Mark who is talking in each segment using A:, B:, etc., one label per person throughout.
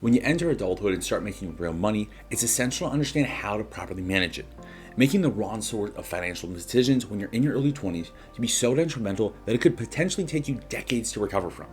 A: When you enter adulthood and start making real money, it's essential to understand how to properly manage it. Making the wrong sort of financial decisions when you're in your early 20s can be so detrimental that it could potentially take you decades to recover from.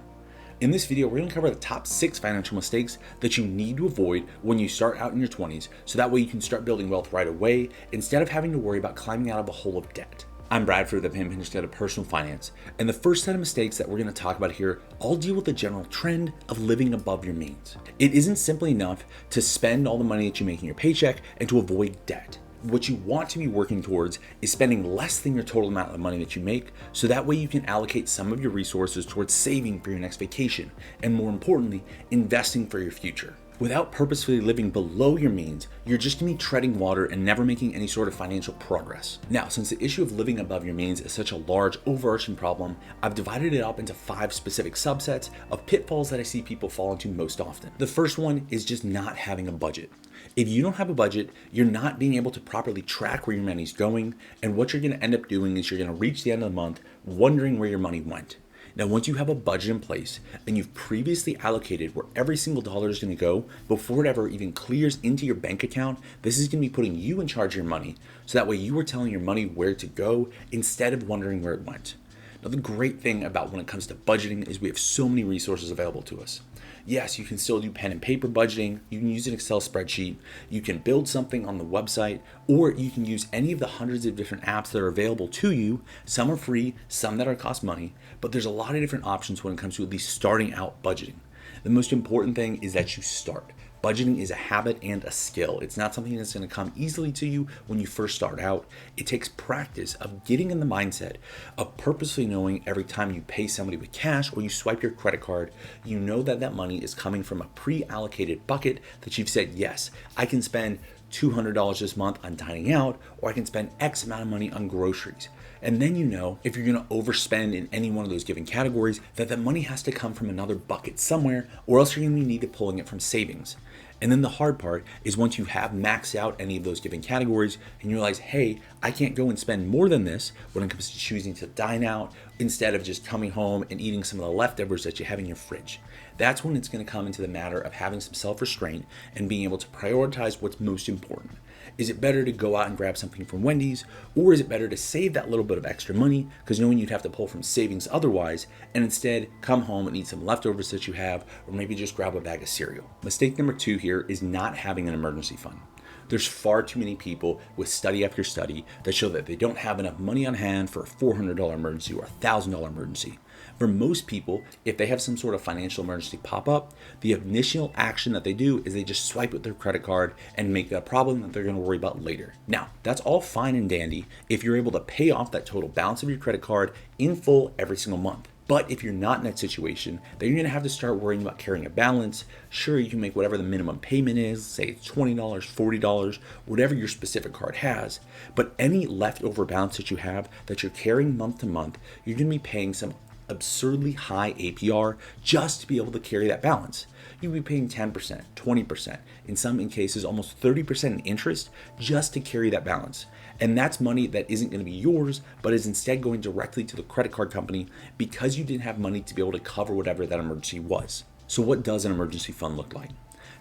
A: In this video, we're going to cover the top 6 financial mistakes that you need to avoid when you start out in your 20s, so that way you can start building wealth right away instead of having to worry about climbing out of a hole of debt. I'm Bradford, the Pimp Instead of Personal Finance, and the first set of mistakes that we're going to talk about here all deal with the general trend of living above your means. It isn't simply enough to spend all the money that you make in your paycheck and to avoid debt. What you want to be working towards is spending less than your total amount of money that you make, so that way you can allocate some of your resources towards saving for your next vacation, and more importantly, investing for your future. Without purposefully living below your means, you're just going to be treading water and never making any sort of financial progress. Now, since the issue of living above your means is such a large, overarching problem, I've divided it up into 5 specific subsets of pitfalls that I see people fall into most often. The first one is just not having a budget. If you don't have a budget, you're not being able to properly track where your money's going, and what you're going to end up doing is you're going to reach the end of the month wondering where your money went. Now, once you have a budget in place and you've previously allocated where every single dollar is going to go before it ever even clears into your bank account, this is going to be putting you in charge of your money, so that way you are telling your money where to go instead of wondering where it went. Now, the great thing about when it comes to budgeting is we have so many resources available to us. Yes, you can still do pen and paper budgeting, you can use an Excel spreadsheet, you can build something on the website, or you can use any of the hundreds of different apps that are available to you. Some are free, some that are cost money, but there's a lot of different options when it comes to at least starting out budgeting. The most important thing is that you start. Budgeting is a habit and a skill. It's not something that's going to come easily to you when you first start out. It takes practice of getting in the mindset of purposely knowing every time you pay somebody with cash or you swipe your credit card, you know that that money is coming from a pre-allocated bucket that you've said, yes, I can spend $200 this month on dining out, or I can spend X amount of money on groceries. And then you know if you're going to overspend in any one of those given categories, that money has to come from another bucket somewhere, or else you're going to need to pulling it from savings. And then the hard part is once you have maxed out any of those given categories and you realize, hey, I can't go and spend more than this when it comes to choosing to dine out instead of just coming home and eating some of the leftovers that you have in your fridge. That's when it's going to come into the matter of having some self-restraint and being able to prioritize what's most important. Is it better to go out and grab something from Wendy's, or is it better to save that little bit of extra money because knowing you'd have to pull from savings otherwise, and instead come home and eat some leftovers that you have, or maybe just grab a bag of cereal? Mistake number 2 here is not having an emergency fund. There's far too many people with study after study that show that they don't have enough money on hand for a $400 emergency or a $1,000 emergency. For most people, if they have some sort of financial emergency pop up, the initial action that they do is they just swipe with their credit card and make that problem that they're going to worry about later. Now, that's all fine and dandy if you're able to pay off that total balance of your credit card in full every single month. But if you're not in that situation, then you're going to have to start worrying about carrying a balance. Sure, you can make whatever the minimum payment is, say it's $20, $40, whatever your specific card has. But any leftover balance that you have that you're carrying month to month, you're going to be paying some absurdly high APR just to be able to carry that balance. You'd be paying 10%, 20%, in some cases almost 30% in interest just to carry that balance. And that's money that isn't going to be yours, but is instead going directly to the credit card company because you didn't have money to be able to cover whatever that emergency was. So what does an emergency fund look like?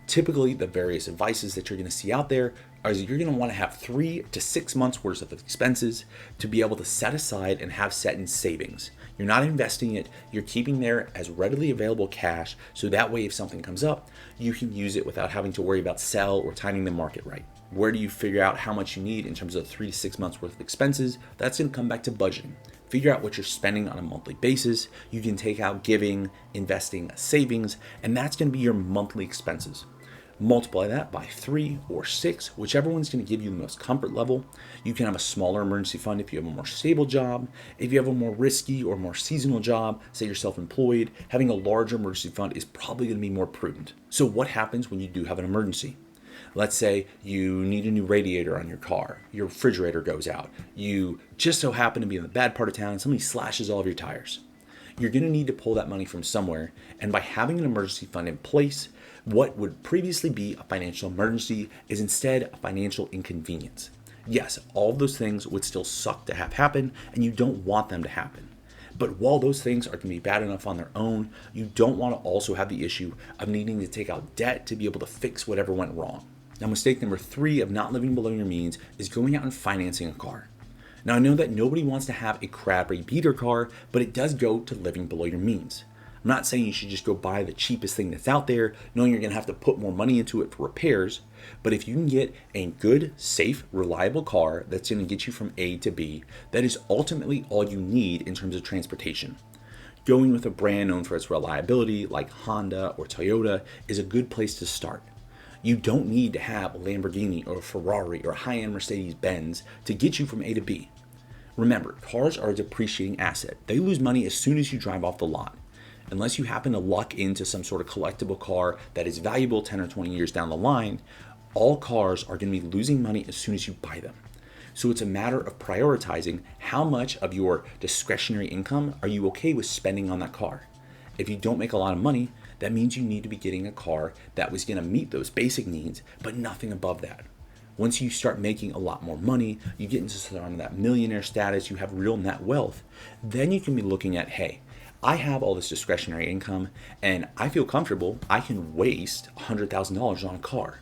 A: Typically, the various advices that you're going to see out there is you're going to want to have 3 to 6 months worth of expenses to be able to set aside and have set in savings. You're not investing it, you're keeping there as readily available cash, so that way if something comes up, you can use it without having to worry about sell or timing the market right. Where do you figure out how much you need in terms of 3 to 6 months worth of expenses? That's going to come back to budgeting. Figure out what you're spending on a monthly basis. You can take out giving, investing, savings, and that's going to be your monthly expenses. Multiply that by 3 or 6, whichever one's going to give you the most comfort level. You can have a smaller emergency fund if you have a more stable job. If you have a more risky or more seasonal job, say you're self-employed, having a larger emergency fund is probably going to be more prudent. So what happens when you do have an emergency? Let's say you need a new radiator on your car, your refrigerator goes out, you just so happen to be in the bad part of town and somebody slashes all of your tires. You're going to need to pull that money from somewhere, and by having an emergency fund in place, what would previously be a financial emergency is instead a financial inconvenience. Yes, all of those things would still suck to have happen, and you don't want them to happen. But while those things are going to be bad enough on their own, you don't want to also have the issue of needing to take out debt to be able to fix whatever went wrong. Now, mistake number 3 of not living below your means is going out and financing a car. Now, I know that nobody wants to have a crap beater car, but it does go to living below your means. I'm not saying you should just go buy the cheapest thing that's out there, knowing you're going to have to put more money into it for repairs. But if you can get a good, safe, reliable car that's going to get you from A to B, that is ultimately all you need in terms of transportation. Going with a brand known for its reliability, like Honda or Toyota, is a good place to start. You don't need to have a Lamborghini or a Ferrari or a high-end Mercedes-Benz to get you from A to B. Remember, cars are a depreciating asset. They lose money as soon as you drive off the lot. Unless you happen to luck into some sort of collectible car that is valuable 10 or 20 years down the line, all cars are going to be losing money as soon as you buy them. So it's a matter of prioritizing how much of your discretionary income are you okay with spending on that car. If you don't make a lot of money, that means you need to be getting a car that was going to meet those basic needs, but nothing above that. Once you start making a lot more money, you get into sort of that millionaire status, you have real net wealth, then you can be looking at, hey, I have all this discretionary income and I feel comfortable I can waste $100,000 on a car.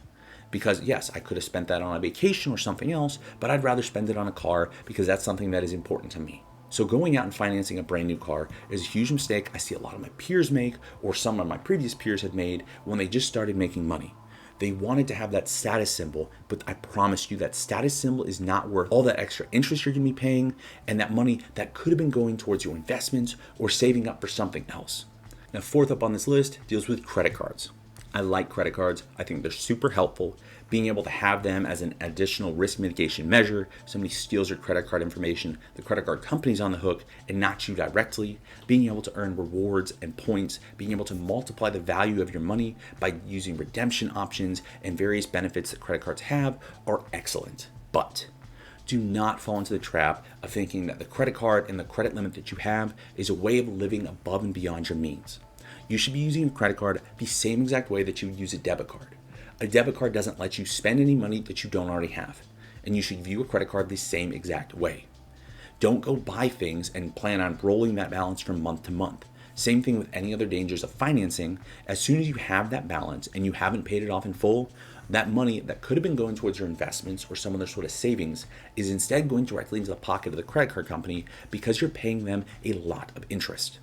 A: Because yes, I could have spent that on a vacation or something else, but I'd rather spend it on a car because that's something that is important to me. So going out and financing a brand new car is a huge mistake I see a lot of my peers make, or some of my previous peers had made when they just started making money. They wanted to have that status symbol, but I promise you that status symbol is not worth all that extra interest you're going to be paying and that money that could have been going towards your investments or saving up for something else. Now, 4th up on this list deals with credit cards. I like credit cards. I think they're super helpful. Being able to have them as an additional risk mitigation measure, somebody steals your credit card information, the credit card company's on the hook and not you directly. Being able to earn rewards and points, being able to multiply the value of your money by using redemption options and various benefits that credit cards have are excellent. But do not fall into the trap of thinking that the credit card and the credit limit that you have is a way of living above and beyond your means. You should be using a credit card the same exact way that you would use a debit card. A debit card doesn't let you spend any money that you don't already have, and you should view a credit card the same exact way. Don't go buy things and plan on rolling that balance from month to month. Same thing with any other dangers of financing. As soon as you have that balance and you haven't paid it off in full, that money that could have been going towards your investments or some other sort of savings is instead going directly into the pocket of the credit card company because you're paying them a lot of interest.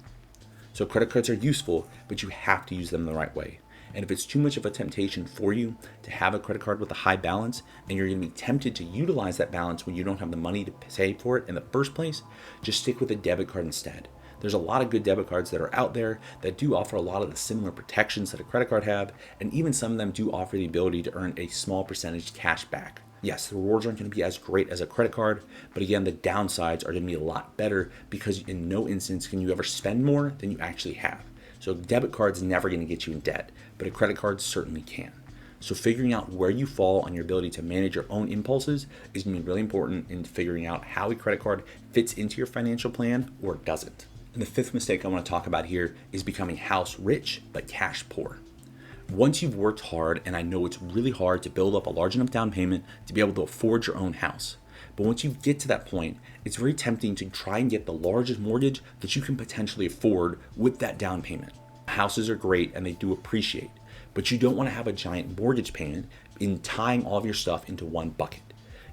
A: So credit cards are useful, but you have to use them the right way. And if it's too much of a temptation for you to have a credit card with a high balance and you're going to be tempted to utilize that balance when you don't have the money to pay for it in the first place, just stick with a debit card instead. There's a lot of good debit cards that are out there that do offer a lot of the similar protections that a credit card have, and even some of them do offer the ability to earn a small percentage cash back. Yes, the rewards aren't going to be as great as a credit card, but again, the downsides are going to be a lot better because in no instance can you ever spend more than you actually have. So a debit card's never going to get you in debt, but a credit card certainly can. So figuring out where you fall on your ability to manage your own impulses is going to be really important in figuring out how a credit card fits into your financial plan or it doesn't. And the 5th mistake I want to talk about here is becoming house rich but cash poor. Once you've worked hard, and I know it's really hard to build up a large enough down payment to be able to afford your own house. But once you get to that point, it's very tempting to try and get the largest mortgage that you can potentially afford with that down payment. Houses are great and they do appreciate, but you don't want to have a giant mortgage payment in tying all of your stuff into one bucket.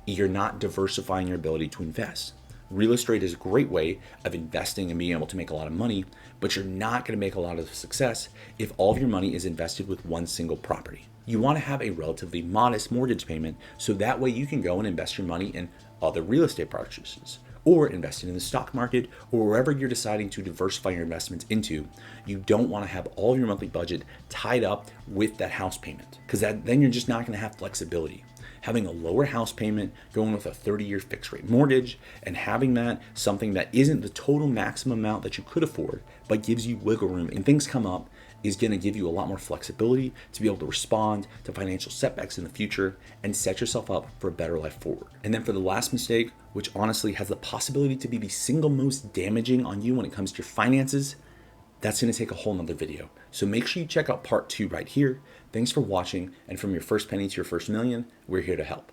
A: You're not diversifying your ability to invest. Real estate is a great way of investing and being able to make a lot of money, but you're not going to make a lot of success if all of your money is invested with one single property. You want to have a relatively modest mortgage payment so that way you can go and invest your money in other real estate purchases or invest it in the stock market or wherever you're deciding to diversify your investments into. You don't want to have all of your monthly budget tied up with that house payment because then you're just not going to have flexibility. Having a lower house payment, going with a 30-year fixed rate mortgage, and having that something that isn't the total maximum amount that you could afford, but gives you wiggle room and things come up, is going to give you a lot more flexibility to be able to respond to financial setbacks in the future and set yourself up for a better life forward. And then for the last mistake, which honestly has the possibility to be the single most damaging on you when it comes to your finances, that's going to take a whole nother video. So make sure you check out part 2 right here. Thanks for watching, and from your first penny to your first million, we're here to help.